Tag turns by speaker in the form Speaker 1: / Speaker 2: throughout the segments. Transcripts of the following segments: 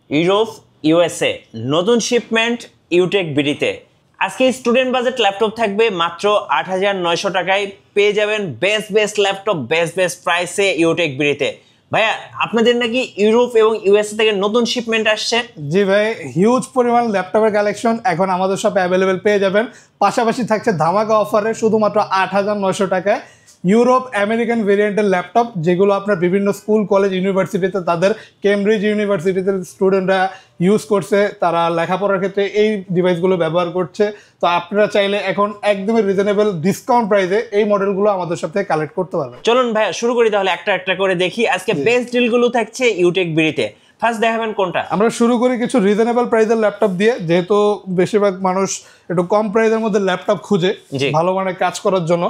Speaker 1: Europe USA নতুন shipment ইউটেক বিডিতে আজকে student budget laptop থাকবে মাত্র ৮৯০০ টাকায় পেয়ে যাবেন বেস্ট ল্যাপটপ বেস্ট প্রাইসে ইউটেক বিডিতে। ভাইয়া আপনাদের নাকি ইউরোপ এবং ইউএসএ থেকে নতুন শিপমেন্ট আসছে?
Speaker 2: জি ভাই, হিউজ পরিমাণ ল্যাপটপের কালেকশন এখন আমাদের শপে অ্যাভেলেবেল পেয়ে যাবেন। পাশাপাশি থাকছে ধামাকা অফারে শুধুমাত্র ৮৯০০ টাকায় ইউরোপ আমেরিকান ভেরিয়েন্টের ল্যাপটপ, যেগুলো আপনার বিভিন্ন স্কুল কলেজ ইউনিভার্সিটিতে তাদের কেমব্রিজ ইউনিভার্সিটিতে স্টুডেন্টরা ইউজ করছে, তারা লেখাপড়ার ক্ষেত্রে এই ডিভাইসগুলো ব্যবহার করছে। তো আপনারা চাইলে এখন একদমই রিজনেবল ডিসকাউন্ট প্রাইসে এই মডেলগুলো আমাদের সাথে কালেক্ট করতে পারবেন।
Speaker 1: চলুন ভাইয়া শুরু করি তাহলে, একটা করে দেখি আজকে বেস্ট ডিলগুলো থাকছে ইউটেক বিডিতে। ফার্স্ট দেখাবেন কোনটা?
Speaker 2: আমরা শুরু করি কিছু রিজনেবল প্রাইসের ল্যাপটপ দিয়ে, যেহেতু বেশিরভাগ মানুষ একটু কম প্রাইসের মধ্যে ল্যাপটপ খুঁজে ভালো মানের কাজ করার জন্য।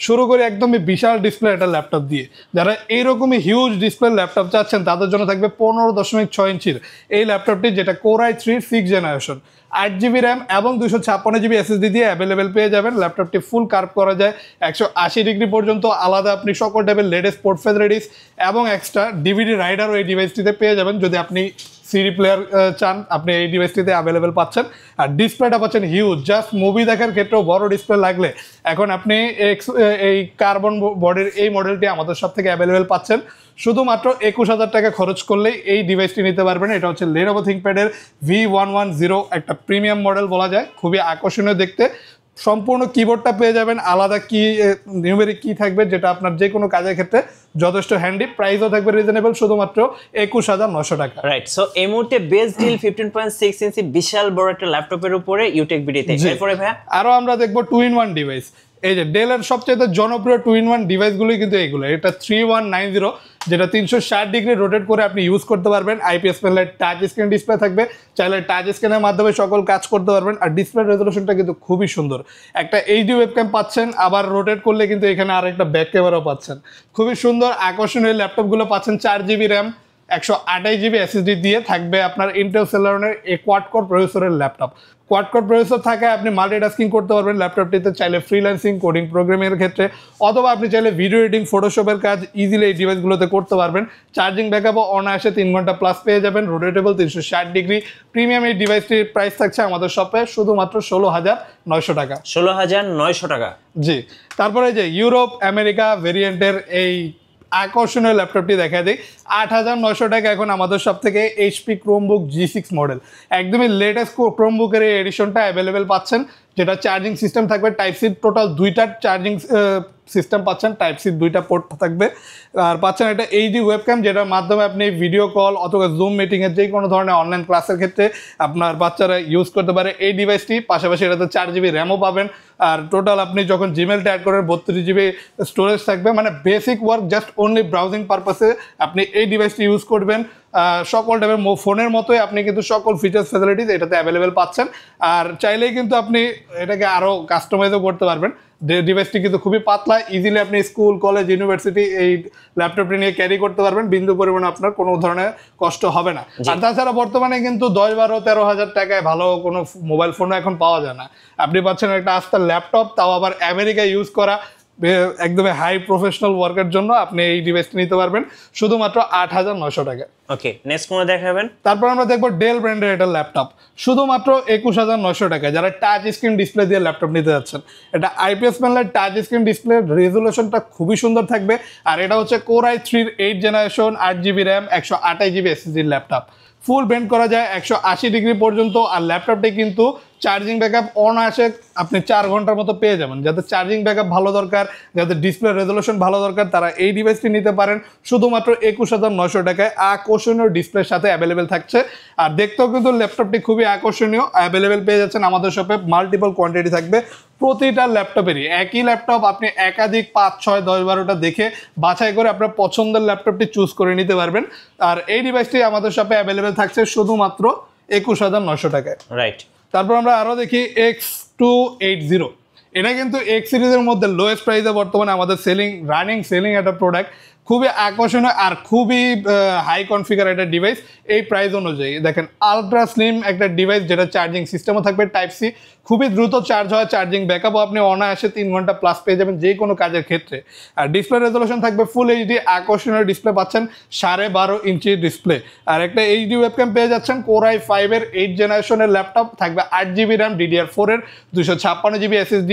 Speaker 2: শুরু করি একদমই বিশাল ডিসপ্লে একটা ল্যাপটপ দিয়ে। যারা এইরকমই হিউজ ডিসপ্লে ল্যাপটপ চাচ্ছেন তাদের জন্য থাকবে 15.6 ইঞ্চির এই ল্যাপটপটি, যেটা Core i3 6th generation, 8GB RAM এবং 256GB SSD দিয়ে অ্যাভেলেবেল পেয়ে যাবেন। ল্যাপটপটি ফুল কার্ভ করা যায় 180 ডিগ্রি পর্যন্ত, আলাদা আপনি সকল টাইপের লেটেস্ট পোর্ট ফ্যাসিলিটিস এবং এক্সট্রা ডিভিডি রাইডারও এই ডিভাইসটিতে পেয়ে যাবেন। যদি আপনি সিডি প্লেয়ার চান, আপনি এই ডিভাইসটিতে অ্যাভেলেবেল পাচ্ছেন। আর ডিসপ্লেটা পাচ্ছেন হিউজ, জাস্ট মুভি দেখার ক্ষেত্রেও বড় ডিসপ্লে লাগলে এখন আপনি এই কার্বন বডির এই মডেলটি আমাদের সব থেকে অ্যাভেলেবেল পাচ্ছেন। শুধুমাত্র ২১,০০০ টাকা খরচ করলেই এই ডিভাইসটি নিতে পারবেন। এটা হচ্ছে Lenovo ThinkPad-এর V110, একটা প্রিমিয়াম মডেল বলা যায়, খুবই আকর্ষণীয় দেখতে। সম্পূর্ণ কিবোর্ডটা পেয়ে যাবেন, আলাদা কি নিউমেরিক কি থাকবে, যেটা আপনার যে কোনো কাজের ক্ষেত্রে যথেষ্ট হ্যান্ডি। প্রাইসও থাকবে রিজনেবল, শুধুমাত্র ২১,৯০০ টাকা।
Speaker 1: রাইট, সো এই মুহূর্তে বেস্ট ডিল 15.6 ইঞ্চি বিশাল বড় একটা ল্যাপটপের উপরে ইউটেক বিডিতে। এরপরে ভাইয়া
Speaker 2: আরো আমরা দেখবো 2-in-1 ডিভাইস। এই যে ডেলের সবচেয়ে জনপ্রিয় 2-in-1 ডিভাইসগুলোই কিন্তু এইগুলো। এটা 3190, যেটা 360 ডিগ্রি রোটেট করে আপনি ইউজ করতে পারবেন। IPS প্যানেলের টাচ স্ক্রিন ডিসপ্লে থাকবে, চাইলে টাচ স্ক্রিনের মাধ্যমে সকল কাজ করতে পারবেন। আর ডিসপ্লে রেজলিউশনটা কিন্তু খুবই সুন্দর, একটা HD ওয়েবক্যাম পাচ্ছেন, আবার রোটেট করলে কিন্তু এখানে আর একটা ব্যাক ক্যামেরাও পাচ্ছেন। খুবই সুন্দর আকর্ষণীয় ল্যাপটপগুলো পাচ্ছেন 4GB র্যাম 128GB SSD দিয়ে। থাকবে আপনার ইন্টেল সেলেরনের কোয়াড কোর প্রসেসরের ল্যাপটপ। কোয়াড কোর প্রসেসর থাকায় আপনি মাল্টিটাস্কিং করতে পারবেন ল্যাপটপটিতে, চাইলে ফ্রিল্যান্সিং, কোডিং, প্রোগ্রামিংয়ের ক্ষেত্রে, অথবা আপনি চাইলে ভিডিও এডিটিং, ফটোশপের কাজ ইজিলি এই ডিভাইসগুলোতে করতে পারবেন। চার্জিং ব্যাকআপও অনায়াসে 3 ঘন্টা প্লাস পেয়ে যাবেন, রোটেটেবল 360 ডিগ্রি। প্রিমিয়াম এই ডিভাইসটির প্রাইস থাকছে আমাদের শপে শুধুমাত্র 16,900 টাকা।
Speaker 1: 16,900 টাকা।
Speaker 2: জি, তারপরে যে ইউরোপ আমেরিকা ভেরিয়েন্টের এই আকর্ষণীয় ল্যাপটপটি দেখা দিই। ৮৯০০ টাকা এখন আমাদের সব থেকে HP Chromebook G6 মডেল, একদমই লেটেস্ট Chromebook-এর এই এডিশনটা অ্যাভেলেবেল পাচ্ছেন, যেটা চার্জিং সিস্টেম থাকবে টাইপ সি, টোটাল 2টা চার্জিং সিস্টেম পাচ্ছেন, টাইপ সি 2টা পোর্ট থাকবে। আর পাচ্ছেন একটা HD ওয়েবক্যাম, যেটার মাধ্যমে আপনি ভিডিও কল অথবা জুম মিটিংয়ের যে কোনো ধরনের অনলাইন ক্লাসের ক্ষেত্রে আপনার বাচ্চারা ইউজ করতে পারে এই ডিভাইসটি। পাশাপাশি এটাতে 4GB র্যামও পাবেন। আর টোটাল আপনি যখন জিমেলটা অ্যাড করেন 32GB স্টোরেজ থাকবে, মানে basic work just only browsing পারপাসে আপনি এই ডিভাইসটি ইউজ করবেন। সকল টাইপের ফোনের মতোই আপনি কিন্তু সকল ফিচার্স ফ্যাসিলিটিস এটাতে অ্যাভেলেবেল পাচ্ছেন। আর চাইলেই কিন্তু আপনি এটাকে আরও কাস্টমাইজও করতে পারবেন। ডিভাইসটি কিন্তু খুবই পাতলা, ইজিলি আপনি স্কুল কলেজ ইউনিভার্সিটি এই ল্যাপটপটি নিয়ে ক্যারি করতে পারবেন, বিন্দু পরিমাণে আপনার কোনো ধরনের কষ্ট হবে না। আর তাছাড়া বর্তমানে কিন্তু 10-12-13 হাজার টাকায় ভালো কোনো মোবাইল ফোনও এখন পাওয়া যায় না। আপনি পাচ্ছেন একটা আস্তা ল্যাপটপ, তাও আবার আমেরিকায় ইউজ করা, একদমই হাই প্রফেশনাল ওয়ার্কের জন্য আপনি এই ডিভাইসটি নিতে পারবেন শুধুমাত্র ৮৯০০ টাকা।
Speaker 1: ওকে, নেক্সট কোন দেখাবেন?
Speaker 2: তারপর আমরা দেখবো ডেল ব্র্যান্ডের এটা ল্যাপটপ, শুধুমাত্র ২১,৯০০ টাকা। যারা টাচ স্ক্রিন ডিসপ্লে দিয়ে ল্যাপটপ নিতে যাচ্ছেন, এটা IPS প্যানেলের টাচ স্ক্রিন ডিসপ্লে, রেজুলেশনটা খুবই সুন্দর থাকবে। আর এটা হচ্ছে Core i3 8th generation, 8GB RAM 128GB SSD laptop. Full bend করা যায় 180 ডিগ্রি পর্যন্ত। আর ল্যাপটপটি কিন্তু চার্জিং ব্যাকআপ অনায়াসে আপনি 4 ঘন্টার মতো পেয়ে যাবেন। যাদের চার্জিং ব্যাকআপ ভালো দরকার, যাদের ডিসপ্লে রেজলিউশন ভালো দরকার, তারা এই ডিভাইসটি নিতে পারেন শুধুমাত্র ২১,৯০০ টাকায়। আকর্ষণীয় ডিসপ্লের সাথে অ্যাভেলেবেল থাকছে। আর দেখতেও কিন্তু ল্যাপটপটি খুবই আকর্ষণীয়, অ্যাভেলেবেল পেয়ে যাচ্ছেন আমাদের শপে। মাল্টিপল কোয়ান্টিটি থাকবে প্রতিটা ল্যাপটপেরই। একই ল্যাপটপ আপনি একাধিক 5, 6, 10, 12টা দেখে বাছাই করে আপনার পছন্দের ল্যাপটপটি চুজ করে নিতে পারবেন। আর এই ডিভাইসটি আমাদের শপে অ্যাভেলেবেল থাকছে শুধুমাত্র ২১,৯০০ টাকায়।
Speaker 1: রাইট,
Speaker 2: তারপর আমরা আরও দেখি X280। এটা কিন্তু X সিরিজের মধ্যে লোয়েস্ট প্রাইসে বর্তমানে আমাদের রানিং সেলিং একটা প্রোডাক্ট। খুবই আকর্ষণীয় আর খুবই হাই কনফিগার একটা ডিভাইস এই প্রাইস অনুযায়ী। দেখেন আলট্রা স্লিম একটা ডিভাইস, যেটা চার্জিং সিস্টেমও থাকবে টাইপ সি, খুবই দ্রুত চার্জ হয়, চার্জিং ব্যাকআপও আপনি অনায়াসে 3 ঘন্টা প্লাস পেয়ে যাবেন যে কোনো কাজের ক্ষেত্রে। আর ডিসপ্লে রেজলিউশন থাকবে ফুল এইচডি, আকর্ষণীয় ডিসপ্লে পাচ্ছেন 12.5 ইঞ্চি ডিসপ্লে। আর একটা এইচডি ওয়েবক্যাম পেয়ে যাচ্ছেন। Core i5 এর 8 জেনারেশনের ল্যাপটপ, থাকবে 8GB র্যাম, DDR4 এর 256GB SSD।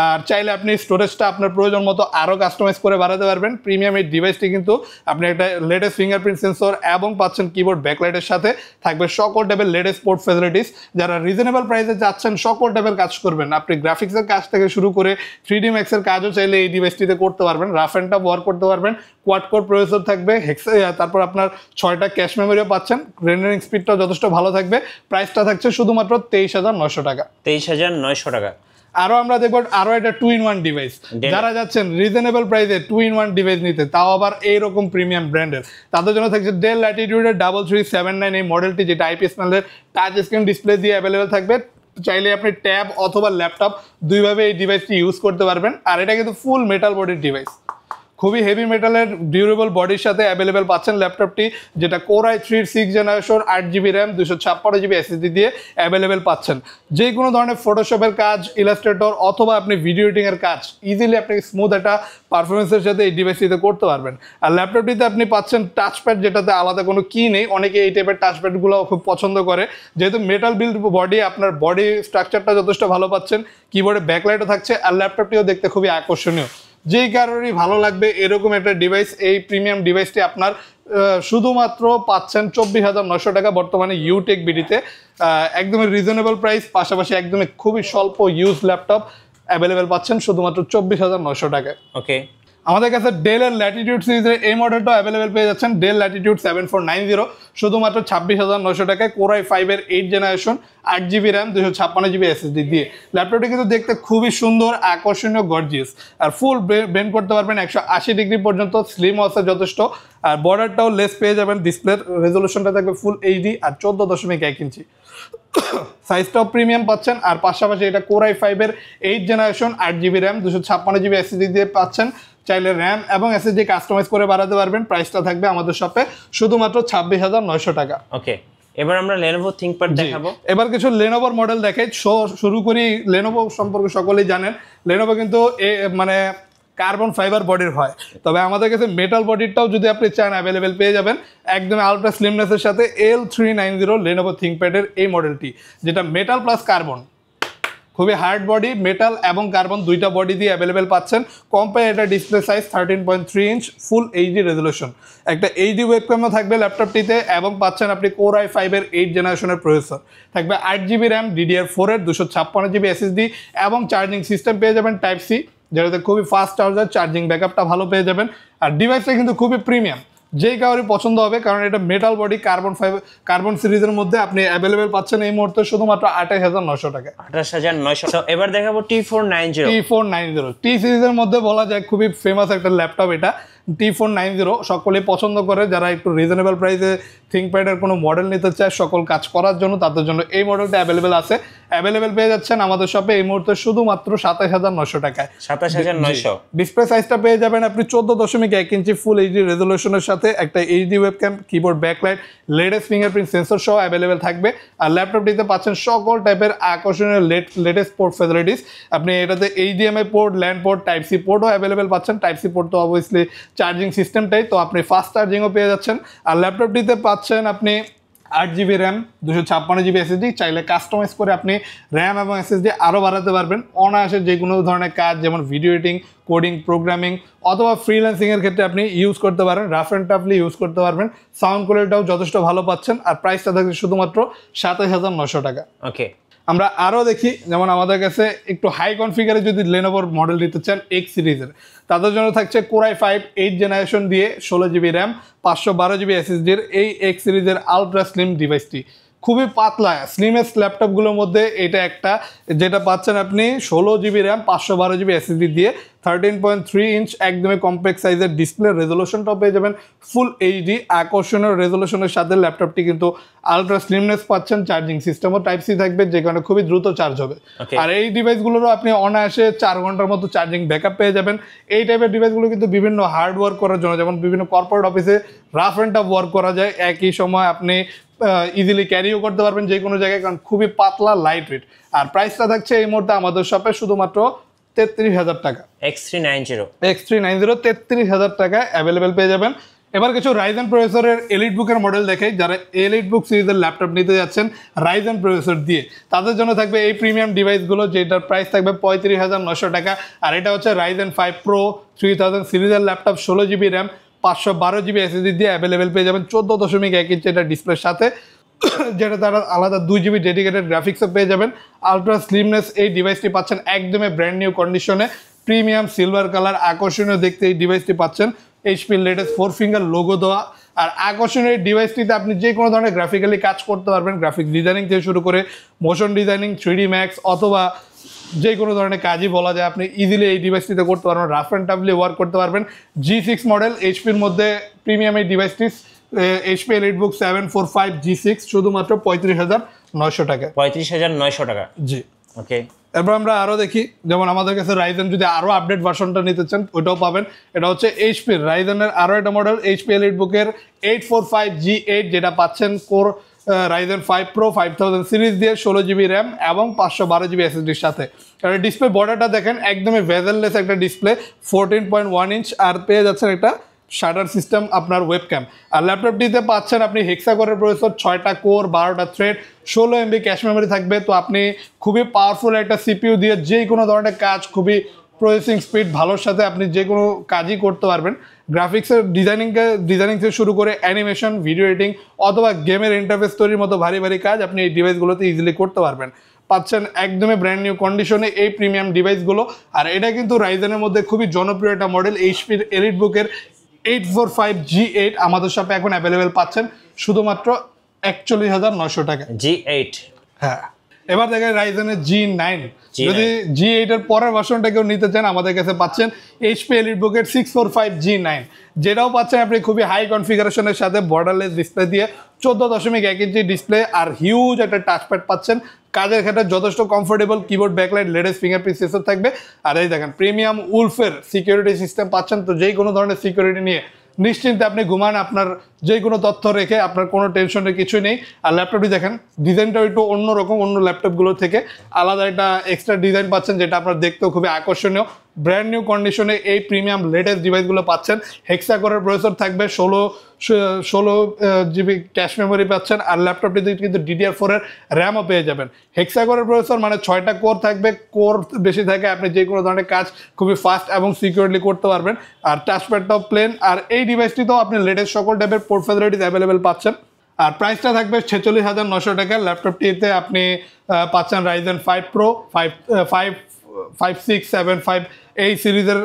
Speaker 2: আর চাইলে আপনি স্টোরেজটা আপনার প্রয়োজন মতো আরও কাস্টমাইজ করে বাড়াতে পারবেন। প্রিমিয়াম এই ডিভাইসটি কিন্তু আপনি একটা লেটেস্ট ফিঙ্গারপ্রিন্ট সেন্সর এবং পাচ্ছেন কিবোর্ড ব্যাকলাইটের সাথে, থাকবে সকল টাইপের লেটেস্ট পোর্ট ফ্যাসিলিটিস। যারা রিজনেবল প্রাইসে যাচ্ছেন, সকল টাইপের কাজ করবেন, আপনি গ্রাফিক্সের কাজ থেকে শুরু করে 3D ম্যাক্সের কাজও চাইলে এই ডিভাইসটিতে করতে পারবেন, রাফ অ্যান্ড টাফ ওয়ার্ক করতে পারবেন। কোয়াড কোর প্রসেসর থাকবে, তারপর আপনার 6টা ক্যাশ মেমোরিও পাচ্ছেন, রেন্ডারিং স্পিডটাও যথেষ্ট ভালো থাকবে। প্রাইসটা থাকছে শুধুমাত্র 23,900 টাকা।
Speaker 1: 23,900 টাকা।
Speaker 2: আরো আমরা দেখবো আরো একটা 2-in-1 ডিভাইস, যারা যাচ্ছেন রিজনেবল প্রাইসে 2-in-1 ডিভাইস নিতে, তাও আবার এইরকম প্রিমিয়াম ব্র্যান্ডের, তাদের জন্য থাকছে ডেল ল্যাটিটিউডের 3379 এই মডেলটি, যেটা IPS প্যানেলের টাচ স্ক্রিন ডিসপ্লে দিয়ে অ্যাভেলেবেল থাকবে। চাইলে আপনি ট্যাব অথবা ল্যাপটপ দুইভাবে এই ডিভাইসটি ইউজ করতে পারবেন। আর এটা কিন্তু ফুল মেটাল বডির ডিভাইস, খুবই হেভি মেটালের ডিউরেবল বডির সাথে অ্যাভেলেবেল পাচ্ছেন ল্যাপটপটি, যেটা Core i3 6 generation, 8GB RAM, 256GB SSD দিয়ে অ্যাভেলেবেল পাচ্ছেন। যে কোনো ধরনের ফটোশপের কাজ, ইলাস্ট্রেটর অথবা আপনি ভিডিও এডিটিংয়ের কাজ ইজিলি আপনি স্মুথ একটা পারফরমেন্সের সাথে এই ডিভাইসটিতে করতে পারবেন। আর ল্যাপটপটিতে আপনি পাচ্ছেন টাচপ্যাড, যেটাতে আলাদা কোনো কি নেই। অনেকে এই টাইপের টাচপ্যাডগুলো খুব পছন্দ করে, যেহেতু মেটাল বিল্ড বডি, আপনার বডি স্ট্রাকচারটা যথেষ্ট ভালো পাচ্ছেন, কিবোর্ডে ব্যাকলাইটও থাকছে, আর ল্যাপটপটিও দেখতে খুবই আকর্ষণীয়। যেই কারণেই ভালো লাগবে এরকম একটা ডিভাইস, এই প্রিমিয়াম ডিভাইসটি আপনার শুধুমাত্র পাচ্ছেন 24,900 টাকা বর্তমানে ইউটেক বিডিতে। একদমই রিজনেবল প্রাইস, পাশাপাশি একদমই খুবই স্বল্প ইউজ ল্যাপটপ অ্যাভেলেবেল পাচ্ছেন শুধুমাত্র 24,900 টাকায়।
Speaker 1: ওকে,
Speaker 2: আমাদের কাছে ডেলের ল্যাটিটিউড সিরিজের এই মডেলটাও অ্যাভেলেবেল পেয়ে যাচ্ছেন, ডেল ল্যাটিটিউড 7490 শুধুমাত্র 26,900 টাকায়, Core i5 এর 8 generation, 8GB RAM, 256GB SSD দিয়ে। ল্যাপটপটি কিন্তু দেখতে খুবই সুন্দর, আকর্ষণীয়, গর্জিয়াস। আর ফুল বেন্ড করতে পারবেন 180 ডিগ্রি পর্যন্ত, স্লিম আছে যথেষ্ট। আর বর্ডারটাও লেস পেয়ে যাবেন, ডিসপ্লের রেজলিউশনটা থাকবে ফুল এইচডি আর 14.1 ইঞ্চি। সাইজটাও প্রিমিয়াম পাচ্ছেন। আর পাশাপাশি এটা Core i5 এর 8 generation, 8GB RAM, 256GB SSD দিয়ে পাচ্ছেন। চাইলে র্যাম এবং SSD কাস্টমাইজ করে বাড়াতে পারবেন। প্রাইসটা থাকবে আমাদের শপে শুধুমাত্র 26,900 টাকা।
Speaker 1: ওকে, এবার আমরা Lenovo ThinkPad দেখাবো।
Speaker 2: এবার কিছু Lenovo মডেল দেখাই। শুরু করি, Lenovo সম্পর্কে সকলেই জানেন, Lenovo কিন্তু মানে কার্বন ফাইবার বডির হয়, তবে আমাদের কাছে মেটাল বডিরটাও যদি আপনি চান অ্যাভেলেবেল পেয়ে যাবেন একদম আলট্রা স্লিমনেসের সাথে। L390 Lenovo ThinkPad এর এই মডেলটি, যেটা মেটাল প্লাস কার্বন, খুবই হার্ড বডি, মেটাল এবং কার্বন দুইটা বডি দিয়ে অ্যাভেলেবেল পাচ্ছেন। কম্পেয়ার এটা display size 13.3 inch, full HD resolution, একটা এইচডি ওয়েবক্যামও থাকবে ল্যাপটপটিতে, এবং পাচ্ছেন আপনি Core i5 এর 8 জেনারেশনের প্রসেসর, থাকবে 8GB র্যাম, DDR4 এর 256GB SSD এবং চার্জিং সিস্টেম পেয়ে যাবেন টাইপ সি, যেটাতে খুবই ফাস্ট চার্জার, চার্জিং ব্যাকআপটা ভালো পেয়ে যাবেন। আর ডিভাইসটা কিন্তু খুবই প্রিমিয়াম, যেই কারোরই পছন্দ হবে, কারণ এটা মেটাল বডি কার্বন সিরিজের মধ্যে আপনি অ্যাভেলেবেল পাচ্ছেন এই মুহূর্তে শুধুমাত্র 28,900 টাকা।
Speaker 1: 28,900। এবার দেখাবো T490।
Speaker 2: টি সিরিজের মধ্যে বলা যায় খুবই ফেমাস একটা ল্যাপটপ এটা, T490 সকলেই পছন্দ করে। যারা একটু রিজনেবল প্রাইসে থিঙ্কপ্যাডের কোনো মডেল নিতে চায় সকল কাজ করার জন্য, তাদের জন্য এই মডেলটা অ্যাভেলেবেল পেয়ে যাচ্ছেন আমাদের শপে এই মুহূর্তে শুধুমাত্র 27,900 টাকায়।
Speaker 1: 27,900।
Speaker 2: ডিসপ্লে সাইজটা পেয়ে যাবেন আপনি 14.1 ইঞ্চি ফুল এইচডি রেজলিউশনের সাথে, একটা HD webcam, keyboard backlight, latest fingerprint sensor সহ অ্যাভেলেবেল থাকবে। আর ল্যাপটপটিতে পাচ্ছেন সকল টাইপের আকর্ষণীয় লেটেস্ট পোর্ট ফ্যাসিলিটিস। আপনি এটাতে HDMI port, LAN port, type C পোর্টও অ্যাভেলেবেল পাচ্ছেন। টাইপ সি পোর্ট তো অবভিয়াসলি চার্জিং সিস্টেমটাই, তো আপনি ফাস্ট চার্জিংও পেয়ে যাচ্ছেন। আর ল্যাপটপটিতে পাচ্ছেন আপনি 8GB র্যাম, 256GB SSD, চাইলে কাস্টমাইজ করে আপনি র্যাম এবং SSD আরও বাড়াতে পারবেন। অনায়াসে যে কোনো ধরনের কাজ, যেমন ভিডিও এডিটিং, কোডিং, প্রোগ্রামিং অথবা ফ্রিল্যান্সিংয়ের ক্ষেত্রে আপনি ইউজ করতে পারেন, রাফ অ্যান্ড টাফলি ইউজ করতে পারবেন। সাউন্ড কোয়ালিটিটাও যথেষ্ট ভালো পাচ্ছেন। আর প্রাইসটা থাকছে শুধুমাত্র 27,900 টাকা।
Speaker 1: ওকে,
Speaker 2: আমরা আরও দেখি, যেমন আমাদের কাছে একটু হাই কনফিগারে যদি Lenovo মডেল নিতে চান X সিরিজের, তাদের জন্য থাকছে Core i5 8 জেনারেশন দিয়ে 16GB র্যাম, 512GB SSD এই X সিরিজের আলট্রা স্লিম ডিভাইসটি, খুবই পাতলা স্লিমেস্ট ল্যাপটপগুলোর মধ্যে এটা একটা, যেটা পাচ্ছেন আপনি 16 GB র্যাম 512 GB SSD দিয়ে 13.3 ইঞ্চ একদমই কম্প্যাক্ট সাইজের ডিসপ্লে, রেজোলিউশনটাও পেয়ে যাবেন ফুল এইচডি আকর্ষণীয় রেজোলিউশনের সাথে। ল্যাপটপটি কিন্তু আলট্রা স্লিমনেস পাচ্ছেন, চার্জিং সিস্টেমও টাইপ সি থাকবে যে কারণে খুবই দ্রুত চার্জ হবে। আর এই ডিভাইসগুলোরও আপনি অনায়াসে 4 ঘন্টার মতো চার্জিং ব্যাকআপ পেয়ে যাবেন। এই টাইপের ডিভাইসগুলো কিন্তু বিভিন্ন হার্ড ওয়ার্ক করার জন্য, যেমন বিভিন্ন কর্পোরেট অফিসে রাফ অ্যান্ড টাফ ওয়ার্ক করা যায়, একই সময় আপনি ইজিলি ক্যারিও করতে পারবেন যে কোনো জায়গায়, কারণ খুবই পাতলা লাইট ওয়েট। আর প্রাইসটা থাকছে এই মুহূর্তে আমাদের শপে শুধুমাত্র 33,000 টাকা।
Speaker 1: X390
Speaker 2: 33,000 টাকায় অ্যাভেলেবেল পেয়ে যাবেন। এবার কিছু রাইজেন প্রসেসরের এলিট বুকের মডেল দেখাই। যারা এলিট বুক সিরিজের ল্যাপটপ নিতে যাচ্ছেন রাইজেন প্রসেসর দিয়ে, তাদের জন্য থাকবে এই প্রিমিয়াম ডিভাইসগুলো, যেটার প্রাইস থাকবে 35,900 টাকা। আর এটা হচ্ছে রাইজেন 5 Pro 3000 সিরিজের laptop, 16 GB RAM 512 GB SSD দিয়ে অ্যাভেলেবেল পেয়ে যাবেন 14.1 ইঞ্চি এটা ডিসপ্লের সাথে, যেটা তারা আলাদা 2 GB ডেডিকেটেড গ্রাফিক্সও পেয়ে যাবেন। আলট্রা স্লিমনেস এই ডিভাইসটি পাচ্ছেন একদমই ব্র্যান্ড নিউ কন্ডিশনে, প্রিমিয়াম সিলভার কালার, আকর্ষণীয় দেখতে এই ডিভাইসটি পাচ্ছেন। HP লেটেস্ট 4 ফিঙ্গার লোগো দেওয়া। আর আকর্ষণীয় এই ডিভাইসটিতে আপনি যে কোনো ধরনের গ্রাফিক্যালি কাজ করতে পারবেন, গ্রাফিক্স ডিজাইনিং থেকে শুরু করে মোশন ডিজাইনিং, 3D Max অথবা যে কোনো ধরনের কাজই বলা যায় আপনি ইজিলি এই ডিভাইসটিতে করতে পারবেন, রাফ অ্যান্ড টাফলি ওয়ার্ক করতে পারবেন। G6 মডেল HPর মধ্যে প্রিমিয়াম এই ডিভাইসটি, HP EliteBook 745 G6 শুধুমাত্র 35,900 টাকা।
Speaker 1: 35,900 টাকা,
Speaker 2: জি
Speaker 1: ওকে।
Speaker 2: এরপর আমরা আরও দেখি, যেমন আমাদের কাছে রাইজেন যদি আরও আপডেট ভার্সনটা নিতে চান ওইটাও পাবেন। এটা হচ্ছে HPর রাইজেনের আরও একটা মডেল, HP EliteBookএর 845 G8, যেটা পাচ্ছেন কোর রাইজেন 5 Pro 5000 সিরিজ দিয়ে 16 GB র্যাম এবং 512 GB SSDর সাথে। আর ডিসপ্লে বর্ডারটা দেখেন একদমই ভেজেললেস একটা ডিসপ্লে, 14.1 ইঞ্চ, আর পেয়ে যাচ্ছেন একটা শাটার সিস্টেম আপনার ওয়েবক্যাম। আর ল্যাপটপটিতে পাচ্ছেন আপনি হেক্সাকোরের প্রসেসর, 6টা কোর, 12টা থ্রেড, 16 MB ক্যাশ মেমোরি থাকবে। তো আপনি খুবই পাওয়ারফুল একটা CPU দিয়ে যে কোনো ধরনের কাজ, খুবই প্রসেসিং স্পিড ভালোর সাথে আপনি যে কোনো কাজই করতে পারবেন। গ্রাফিক্সের ডিজাইনিং থেকে শুরু করে অ্যানিমেশন, ভিডিও এডিটিং অথবা গেমের ইন্টারফেস তৈরির মতো ভারী ভারী কাজ আপনি এই ডিভাইসগুলোতে ইজিলি করতে পারবেন। পাচ্ছেন একদমই ব্র্যান্ড নিউ কন্ডিশনে এই প্রিমিয়াম ডিভাইসগুলো। আর এটা কিন্তু রাইজেনের মধ্যে খুবই জনপ্রিয় একটা মডেল, HPর EliteBookএর 845 G8 আমাদের শপে এখন অ্যাভেলেবেল পাচ্ছেন শুধুমাত্র 41,900 টাকা।
Speaker 1: G8,
Speaker 2: হ্যাঁ। এবার দেখেন রাইজেনের G9, যদি G8 এর পরের ভার্সনটা কেউ নিতে চান আমাদের কাছে পাচ্ছেন HP EliteBookএর 645 G9, যেটাও পাচ্ছেন আপনি খুবই হাই কনফিগারেশনের সাথে, বর্ডারলেস ডিসপ্লে দিয়ে 14.1 ইঞ্চি ডিসপ্লে আর হিউজ একটা টাচপ্যাড পাচ্ছেন। কাজের ক্ষেত্রে যথেষ্ট comfortable, keyboard backlight, latest fingerprint sensor থাকবে। আর এই দেখেন প্রিমিয়াম উলফের সিকিউরিটি সিস্টেম পাচ্ছেন। তো যেই কোনো ধরনের সিকিউরিটি নিয়ে নিশ্চিন্তে আপনি ঘুমান, আপনার যে কোনো তথ্য রেখে আপনার কোনো টেনশনের কিছুই নেই। আর ল্যাপটপটি দেখেন ডিজাইনটাও একটু অন্যরকম, অন্য ল্যাপটপগুলো থেকে আলাদা একটা এক্সট্রা ডিজাইন পাচ্ছেন, যেটা আপনার দেখতেও খুবই আকর্ষণীয়। ব্র্যান্ড নিউ কন্ডিশনে এই প্রিমিয়াম লেটেস্ট ডিভাইসগুলো পাচ্ছেন। হেক্সাকোরের প্রসেসর থাকবে, 16 GB ক্যাশ মেমোরি পাচ্ছেন। আর ল্যাপটপটিতে কিন্তু DDR4 এর র্যামও পেয়ে যাবেন। হেক্সাকোরের প্রসেসর মানে 6টা কোর থাকবে, কোর বেশি থাকে, আপনি যে কোনো ধরনের কাজ খুবই ফাস্ট এবং সিকিউরলি করতে পারবেন। আর টাচপ্যাডটাও প্লেন। আর এই ডিভাইসটিতেও আপনি লেটেস্ট সকল টাইপের পোর্ট ফ্যাসিলিটিস অ্যাভেলেবেল পাচ্ছেন। আর প্রাইসটা থাকবে 46,900 টাকা। ল্যাপটপটিতে আপনি পাচ্ছেন রাইজেন 5 Pro 5675 এই সিরিজের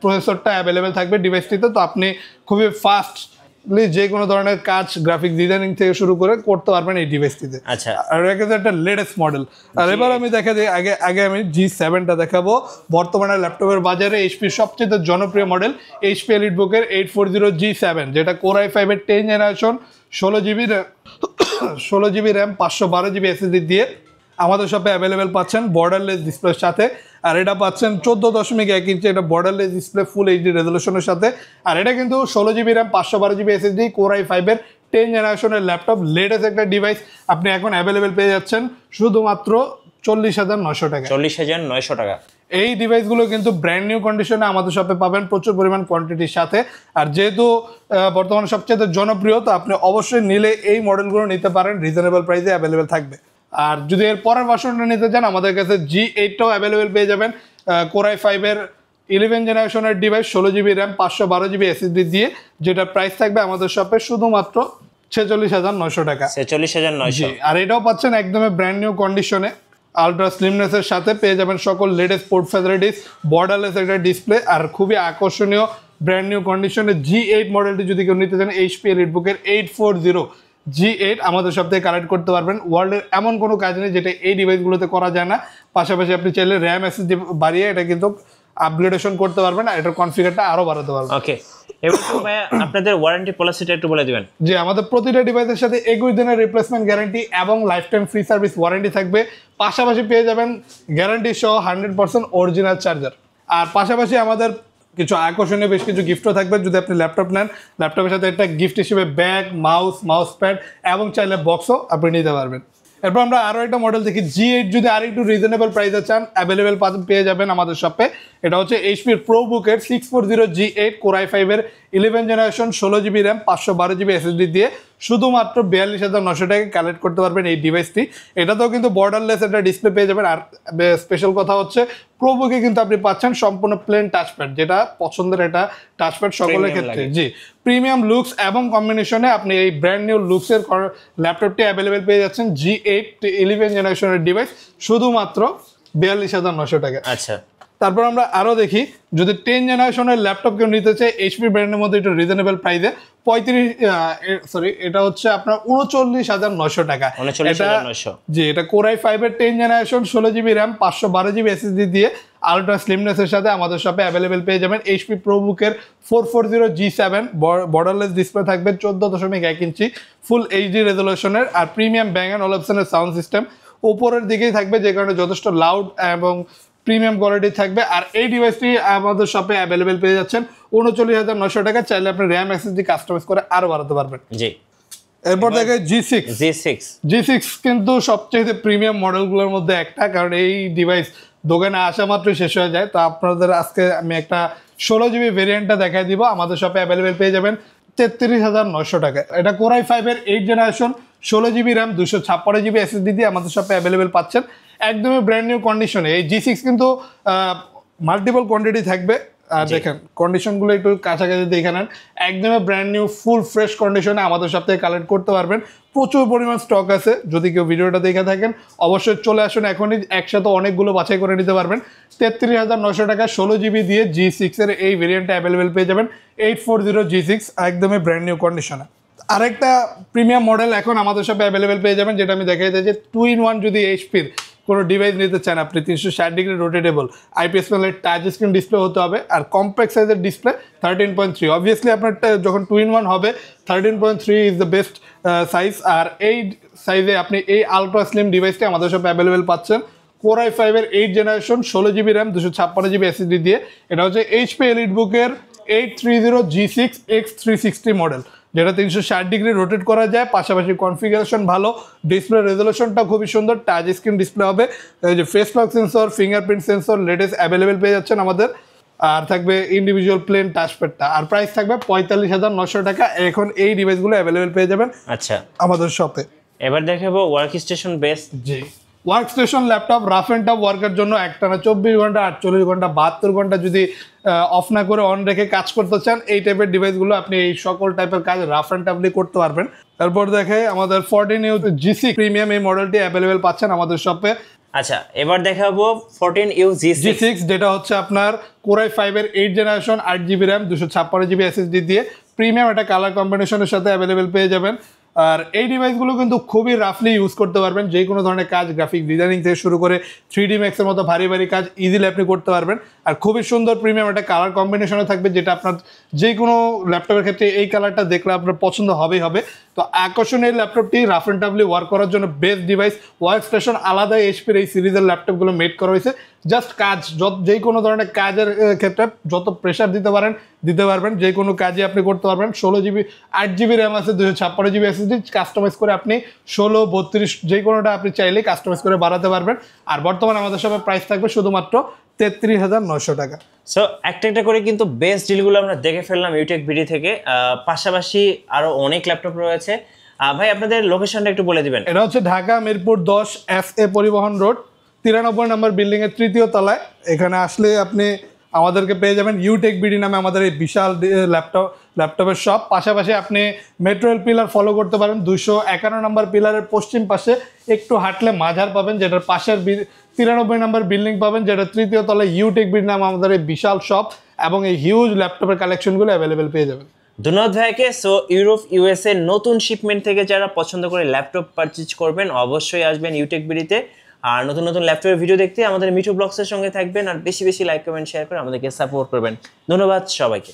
Speaker 2: প্রসেসরটা অ্যাভেলেবেল থাকবে ডিভাইসটিতে। তো আপনি খুবই ফাস্টলি যে কোনো ধরনের কাজ, গ্রাফিক ডিজাইনিং থেকে শুরু করে করতে পারবেন এই ডিভাইসটিতে।
Speaker 1: আচ্ছা,
Speaker 2: আর এটা একটা লেটেস্ট মডেল। আর এবার আমি দেখা দিই, আগে আমি G7টা দেখাবো। বর্তমানে ল্যাপটপের বাজারে HPর সবচেয়ে জনপ্রিয় মডেল HP EliteBookএর 840 G7, যেটা Core i5 এর 10th generation, 16 GB RAM 512 GB SSD দিয়ে আমাদের শপে অ্যাভেলেবেল পাচ্ছেন বর্ডারলেস ডিসপ্লের সাথে। আর এটা পাচ্ছেন 14.1 ইঞ্চি এটা বর্ডারলেস ডিসপ্লে ফুল HD রেজলিউশনের সাথে। আর এটা কিন্তু 16 GB RAM 512 GB SSD Core i5 এর 10th জেনারেশনের ল্যাপটপ, লেটেস্ট একটা ডিভাইস আপনি এখন অ্যাভেলেবেল পেয়ে যাচ্ছেন শুধুমাত্র 40,900 টাকা।
Speaker 1: 40,900 টাকা।
Speaker 2: এই ডিভাইসগুলো কিন্তু ব্র্যান্ড নিউ কন্ডিশনে আমাদের শপে পাবেন প্রচুর পরিমাণ কোয়ান্টিটির সাথে। আর যেহেতু বর্তমানে সবচেয়ে জনপ্রিয়, তো আপনি অবশ্যই নিলে এই মডেলগুলো নিতে পারেন, রিজনেবল প্রাইসে অ্যাভেলেবেল থাকবে। আর যদি এর পরের ভার্সনটা নিতে চান আমাদের কাছে G8টাও অ্যাভেলেবেল পেয়ে যাবেন। Core i5 এর 11th জেনারেশনের device, 16 GB RAM 512 GB SSD দিয়ে, যেটা প্রাইস থাকবে আমাদের শপে শুধুমাত্র 46,900 টাকা।
Speaker 1: 46,900।
Speaker 2: আর এটাও পাচ্ছেন একদমই ব্র্যান্ড নিউ কন্ডিশনে, আলট্রা স্লিমনেসের সাথে পেয়ে যাবেন সকল লেটেস্ট পোর্ট ফ্যাসিলিটিস, বর্ডারলেস একটা ডিসপ্লে আর খুবই আকর্ষণীয় ব্র্যান্ড নিউ কন্ডিশনে G8 মডেলটি যদি কেউ নিতে চান HP EliteBookএর 840 G8 আমাদের সব থেকে কালেক্ট করতে পারবেন। ওয়ার্ল্ডের এমন কোনো কাজ নেই যেটা এই ডিভাইসগুলোতে করা যায় না। পাশাপাশি আপনি চাইলে র্যাম এসএসডি বাড়িয়ে এটা কিন্তু আপগ্রেডেশন করতে পারবেন, আর এটার কনফিগারটা আরো বাড়াতে পারবেন।
Speaker 1: ওকে, এবার তো ভাই আপনাদের ওয়ারেন্টি পলিসিটা একটু বলে দিবেন।
Speaker 2: যে আমাদের প্রতিটা ডিভাইসের সাথে 21 দিনের রিপ্লেসমেন্ট গ্যারান্টি এবং life time free service warranty থাকবে। পাশাপাশি পেয়ে যাবেন গ্যারান্টি সহ 100% অরিজিনাল চার্জার। আর পাশাপাশি আমাদের কিছু আকর্ষণীয় বেশ কিছু গিফটও থাকবে। যদি আপনি ল্যাপটপ নেন, ল্যাপটপের সাথে একটা গিফট হিসেবে ব্যাগ, মাউস প্যাড এবং চাইলে বক্সও আপনি নিতে পারবেন। এরপর আমরা আরও একটা মডেল দেখি G8, যদি আর একটু রিজনেবল প্রাইসে চান অ্যাভেলেবেল পেয়ে যাবেন আমাদের শপে। এটা হচ্ছে এইচপির প্রোবুকের 640 G8 Core i5 এর 11 generation 16 GB RAM 512 GB SSD দিয়ে শুধুমাত্র 42,900 টাকায় কালেক্ট করতে পারবেন এই ডিভাইসটি। এটাতেও কিন্তু বর্ডারলেস একটা ডিসপ্লে পেয়ে যাবেন। আর স্পেশাল কথা হচ্ছে প্রোবুকে কিন্তু আপনি পাচ্ছেন সম্পূর্ণ প্লেন টাচপ্যাড, যেটা পছন্দের একটা টাচপ্যাড সকলের ক্ষেত্রে। জি, প্রিমিয়াম লুকস এবং কম্বিনেশনে আপনি এই ব্র্যান্ড নিউ লুকসের ল্যাপটপটি অ্যাভেলেবেল পেয়ে যাচ্ছেন G8 11 জেনারেশনের ডিভাইস শুধুমাত্র 42,900 টাকা।
Speaker 1: আচ্ছা,
Speaker 2: তারপর আমরা আরও দেখি, যদি 10 জেনারেশনের ল্যাপটপ কেউ নিতে চাই এইচপি ব্র্যান্ডের মধ্যে একটু রিজনেবল প্রাইসে এটা হচ্ছে আপনার 39,900 টাকা। জি, এটা Core i5 এর 10 generation 16 GB RAM 512 GB SSD দিয়ে আলট্রা স্লিমনেসের সাথে আমাদের শপে অ্যাভেলেবেল পেয়ে যাবেন। এইচপি প্রোবুকের 440 G7 বর্ডারলেস ডিসপ্লে থাকবে 14.1 ইঞ্চি ফুল এইচডি রেজলিউশনের। আর প্রিমিয়াম ব্যাং অ্যান্ড ওলপসনের সাউন্ড সিস্টেম উপরের দিকেই থাকবে, যে কারণে যথেষ্ট লাউড এবং প্রিমিয়াম কোয়ালিটি থাকবে। আর এই ডিভাইসটি আমাদের শপে অ্যাভেলেবেল পেয়ে যাচ্ছেন 39,900 টাকা। চাইলে আপনি র্যাম এসএসডি কাস্টমাইজ করে আরো বাড়াতে পারবেন।
Speaker 1: জি,
Speaker 2: এরপর দেখে G6 কিন্তু সবচেয়ে প্রিমিয়াম মডেলগুলোর মধ্যে একটা, কারণ এই ডিভাইস দোকানে আসা মাত্রই শেষ হয়ে যায়। তো আপনাদের আজকে আমি একটা 16 জিবি ভেরিয়েন্টটা দেখাই দিব। আমাদের শপে অ্যাভেলেবেল পেয়ে যাবেন 33,900 টাকা। এটা Core i5 এর 8 generation 16 GB RAM 256 GB SSD দিয়ে আমাদের শপে অ্যাভেলেবেল পাচ্ছেন একদমই ব্র্যান্ড নিউ কন্ডিশনে। এই G6 কিন্তু মাল্টিপল কোয়ান্টিটি থাকবে। আর দেখেন কন্ডিশনগুলো একটু কাছাকাছি দেখে নেন, একদমই ব্র্যান্ড নিউ ফুল ফ্রেশ কন্ডিশনে আমাদের সাথে কালেক্ট করতে পারবেন। প্রচুর পরিমাণ স্টক আছে। যদি কেউ ভিডিওটা দেখে থাকেন অবশ্যই চলে আসুন এখনই, একসাথে অনেকগুলো বাছাই করে নিতে পারবেন। 33,900 টাকা 16 জিবি দিয়ে G6 এর এই ভেরিয়েন্টটা অ্যাভেলেবেল পেয়ে যাবেন 840 G6 একদমই ব্র্যান্ড নিউ কন্ডিশনে। আরেকটা প্রিমিয়াম মডেল এখন আমাদের সাথে অ্যাভেলেবেল পেয়ে যাবেন, যেটা আমি দেখাই যে 2-in-1 যদি এইচপির কোনো ডিভাইস নিতে চান আপনি 360 ডিগ্রি রোটেটেবল আইপিএস প্যানেলের টাচ স্ক্রিন ডিসপ্লে হতে হবে, আর কম্প্যাক্ট সাইজের ডিসপ্লে 13.3। অবভিয়াসলি আপনার যখন 2-in-1 হবে 13.3 ইজ দ্য বেস্ট সাইজ। আর এই সাইজে আপনি এই আলট্রা স্লিম ডিভাইসটি আমাদের সব অ্যাভেলেবেল পাচ্ছেন Core i5 এর 8 generation 16 GB RAM 256 GB SSD দিয়ে। এটা হচ্ছে এইচপি এলিটবুকের 830 G6 X360 মডেল, যেটা 360 ডিগ্রি রোটেট করা যায়। পাশাপাশি কনফিগারেশন ভালো, ডিসপ্লে রেজলিউশনটা খুবই সুন্দর, টাচ স্ক্রিন ডিসপ্লে হবে। এই যে face lock sensor, fingerprint sensor latest available পেয়ে যাচ্ছেন আমাদের। আর থাকবে ইন্ডিভিজুয়াল প্লেন টাচপ্যাডটা। আর প্রাইস থাকবে 45,900 টাকা। এখন এই ডিভাইসগুলো অ্যাভেলেবেল পেয়ে যাবেন
Speaker 1: আচ্ছা
Speaker 2: আমাদের শপে।
Speaker 1: এবার দেখাবো work station base.
Speaker 2: G, work station laptop rough and tough ওয়ার্কের জন্য একটানা 24 ঘন্টা 48 ঘন্টা 72 ঘন্টা যদি অফ না করে অন রেখে কাজ করতে চান, এই টাইপের ডিভাইসগুলো আপনি এই সকল টাইপের কাজ রাফ অ্যান্ড টাফলি করতে পারবেন। তারপর দেখে আমাদের 14U G6 প্রিমিয়াম এই মডেলটি অ্যাভেলেবেল পাচ্ছেন আমাদের শপে।
Speaker 1: আচ্ছা, এবার দেখাবো 14U G6,
Speaker 2: যেটা হচ্ছে আপনার Core i5 এর 8 generation 8 GB RAM 256 GB SSD দিয়ে প্রিমিয়াম একটা কালার কম্বিনেশনের সাথে অ্যাভেলেবেল পেয়ে যাবেন। আর এই ডিভাইসগুলো কিন্তু খুবই রাফলি ইউজ করতে পারবেন, যে কোনো ধরনের কাজ গ্রাফিক ডিজাইনিং থেকে শুরু করে 3D Max এর মতো ভারী ভারী কাজ ইজিলি আপনি করতে পারবেন। আর খুবই সুন্দর প্রিমিয়াম একটা কালার কম্বিনেশনে থাকবে, যেটা আপনার যে কোনো ল্যাপটপের ক্ষেত্রে এই কালারটা দেখলে আপনার পছন্দ হবেই হবে। তো আকর্ষণীয় ল্যাপটপটি রাফ অ্যান্ড টাফলি ওয়ার্ক করার জন্য বেস্ট ডিভাইস। ওয়ার্ক স্টেশন আলাদা এইচপির এই সিরিজের ল্যাপটপগুলো মেড করা হয়েছে জাস্ট কাজ, যে কোনো ধরনের কাজের ক্ষেত্রে যত প্রেশার দিতে পারবেন, যে কোনো কাজই আপনি করতে পারবেন। 16 জিবি 8 জিবি র্যাম আছে 256 জিবি এসএসডি, কাস্টমাইজ করে আপনি 16, 32 যে কোনোটা আপনি চাইলেই কাস্টমাইজ করে বাড়াতে পারবেন। আর বর্তমানে আমাদের সবার প্রাইস থাকবে শুধুমাত্র 33,900 টাকা।
Speaker 1: সো একটা করে কিন্তু বেস্ট ডিলগুলো আমরা দেখে ফেললাম ইউটেক বিডি থেকে। পাশাপাশি আরো অনেক ল্যাপটপ রয়েছে। ভাই আপনাদের লোকেশনটা একটু বলে দিবেন।
Speaker 2: এটা হচ্ছে ঢাকা মিরপুর 10 FA পরিবহন রোড 93 নম্বর বিল্ডিং এর 3য় তলায়। এখানে আসলে আপনি আমাদেরকে পেয়ে যাবেন ইউটেক বিডি নামে আমাদের এই বিশাল ল্যাপটপের শপ। পাশাপাশি আপনি মেট্রো রেল পিলার ফলো করতে পারেন, 251 নম্বর পিলারের পশ্চিম পাশে একটু হাঁটলে মাঝার পাবেন, যেটার পাশের 93 নম্বর বিল্ডিং পাবেন, যেটা 3য় তলায় ইউটেক বিডি নামে আমাদের এই বিশাল শপ, এবং এই হিউজ ল্যাপটপের কালেকশনগুলো অ্যাভেলেবেল পেয়ে যাবেন।
Speaker 1: ধন্যবাদ ভাইকে। সো ইউরোপ ইউএসএ নতুন শিপমেন্ট থেকে যারা পছন্দ করে ল্যাপটপ পারচেজ করবেন অবশ্যই আসবেন ইউটেক বিডিতে। আর নতুন নতুন ল্যাপটপের ভিডিও দেখতে আমাদের মিঠু ব্লগসের সঙ্গে থাকবেন, আর বেশি বেশি লাইক কমেন্ট শেয়ার করে আমাদেরকে সাপোর্ট করবেন। ধন্যবাদ সবাইকে।